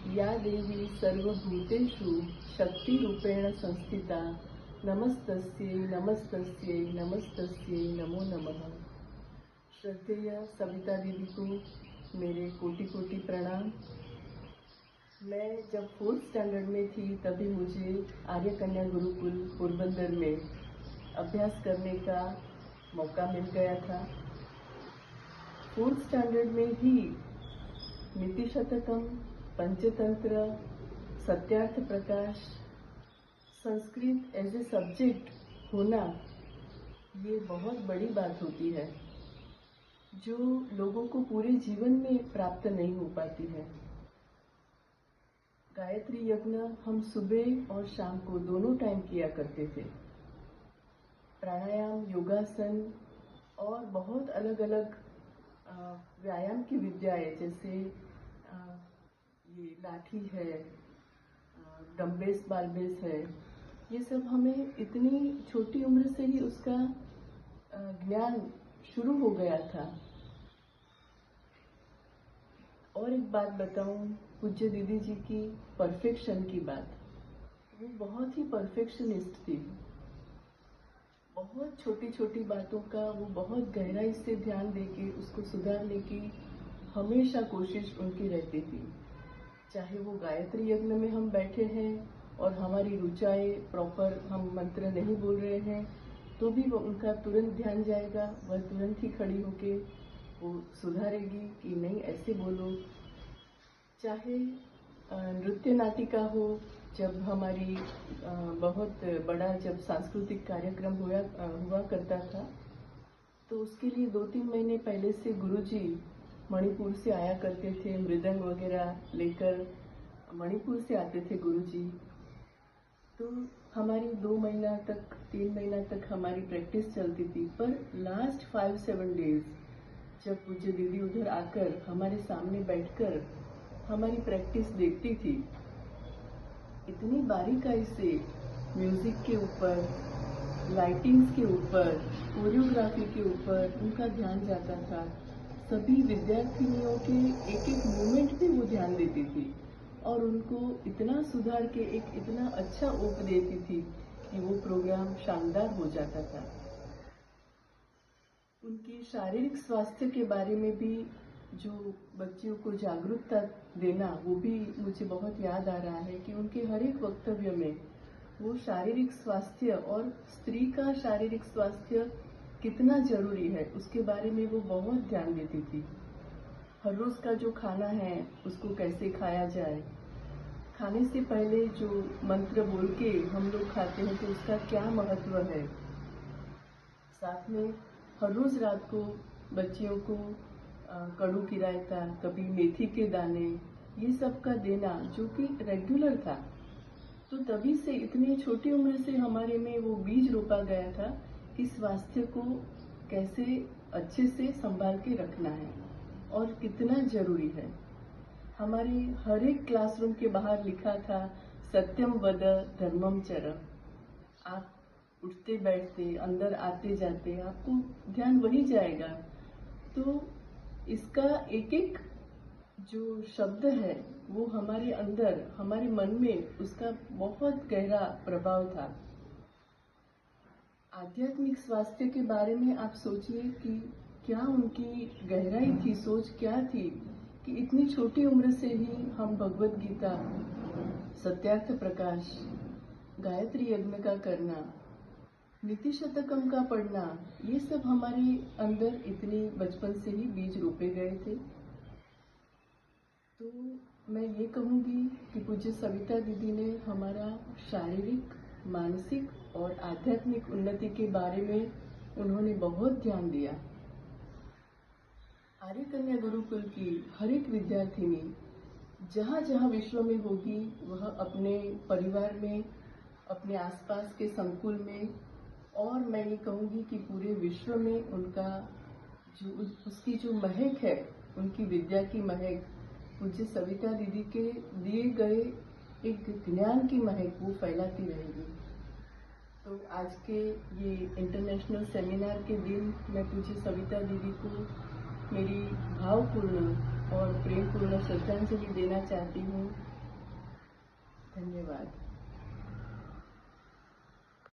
या देवी सर्वभूतेषु शक्तिरूपेण संस्थिता नमस्तस्यै नमस्तस्यै नमस्तस्यै नमो नमः। श्रद्धेय सविता दीदी को मेरे कोटि कोटि प्रणाम। मैं जब 4th स्टैंडर्ड में थी तभी मुझे आर्य कन्या गुरुकुल पोरबंदर में अभ्यास करने का मौका मिल गया था। 4th स्टैंडर्ड में ही नीतिशतकम, Panchatantra, Satyarth Prakash, Sanskrit as a subject होना ये बहुत बड़ी बात होती है जो लोगों को पूरे जीवन में प्राप्त नहीं हो पाती है। गायत्री यज्ञ हम सुबह और शाम को दोनों टाइम किया करते थे। प्राणायाम, योगासन और बहुत अलग अलग व्यायाम की विद्याएं जैसे ये लाठी है, डम्बेस बालबेस है, ये सब हमें इतनी छोटी उम्र से ही उसका ज्ञान शुरू हो गया था। और एक बात बताऊं, पूज्य दीदी जी की परफेक्शन की बात, वो बहुत ही परफेक्शनिस्ट थी। बहुत छोटी छोटी बातों का वो बहुत गहराई से ध्यान देके उसको सुधारने की हमेशा कोशिश उनकी रहती थी। चाहे वो गायत्री यज्ञ में हम बैठे हैं और हमारी रुचाएं प्रॉपर, हम मंत्र नहीं बोल रहे हैं, तो भी वो उनका तुरंत ध्यान जाएगा। वह तुरंत ही खड़ी होके वो सुधारेगी कि नहीं ऐसे बोलो। चाहे नृत्य नाटिका हो, जब हमारी बहुत बड़ा जब सांस्कृतिक कार्यक्रम हुआ करता था तो उसके लिए 2-3 महीने पहले से गुरुजी मणिपुर से आया करते थे। मृदंग वगैरह लेकर मणिपुर से आते थे गुरुजी। तो हमारी 2 महीना तक 3 महीना तक हमारी प्रैक्टिस चलती थी। पर लास्ट 5-7 डेज जब पूज्य दीदी उधर आकर हमारे सामने बैठकर हमारी प्रैक्टिस देखती थी, इतनी बारीकाई से म्यूजिक के ऊपर, लाइटिंग्स के ऊपर, कोरियोग्राफी के ऊपर उनका ध्यान जाता था। सभी विद्यार्थिनियों के एक एक मूवमेंट पे वो ध्यान देती थी और उनको इतना सुधार के एक इतना अच्छा ओप देती थी कि वो प्रोग्राम शानदार हो जाता था। उनकी शारीरिक स्वास्थ्य के बारे में भी जो बच्चियों को जागरूकता देना, वो भी मुझे बहुत याद आ रहा है कि उनके हर एक वक्तव्य में वो शारीरिक स्वास्थ्य और स्त्री का शारीरिक स्वास्थ्य कितना जरूरी है उसके बारे में वो बहुत ध्यान देती थी। हर रोज का जो खाना है उसको कैसे खाया जाए, खाने से पहले जो मंत्र बोल के हम लोग खाते हैं तो उसका क्या महत्व है। साथ में हर रोज रात को बच्चियों को कड़ू की रायता, कभी मेथी के दाने, ये सब का देना जो कि रेगुलर था। तो तभी से इतनी छोटी उम्र से हमारे में वो बीज रोपा गया था कि स्वास्थ्य को कैसे अच्छे से संभाल के रखना है और कितना जरूरी है। हमारे हर एक क्लासरूम के बाहर लिखा था सत्यम वद धर्मम चर। आप उठते बैठते, अंदर आते जाते आपको ध्यान वही जाएगा। तो इसका एक एक जो शब्द है वो हमारे अंदर, हमारे मन में उसका बहुत गहरा प्रभाव था। आध्यात्मिक स्वास्थ्य के बारे में आप सोचिए कि क्या उनकी गहराई थी, सोच क्या थी कि इतनी छोटी उम्र से ही हम भगवत गीता, सत्यार्थ प्रकाश, गायत्री यज्ञ का करना, नीति शतकम का पढ़ना, ये सब हमारे अंदर इतनी बचपन से ही बीज रोपे गए थे। तो मैं ये कहूँगी कि पूज्य सविता दीदी ने हमारा शारीरिक, मानसिक और आध्यात्मिक उन्नति के बारे में उन्होंने बहुत ध्यान दिया। आर्य कन्या गुरुकुल की हर एक विद्यार्थिनी जहाँ जहाँ विश्व में होगी, वह अपने परिवार में, अपने आसपास के संकुल में, और मैं ये कहूँगी कि पूरे विश्व में उनका जो उसकी जो महक है, उनकी विद्या की महक, पूज्य सविता दीदी के दिए गए एक ज्ञान की महक वो फैलाती रहेगी। तो आज के ये इंटरनेशनल सेमिनार के दिन मैं पूज्य सविता दीदी को मेरी भावपूर्ण और प्रेमपूर्ण श्रद्धांजलि देना चाहती हूँ धन्यवाद।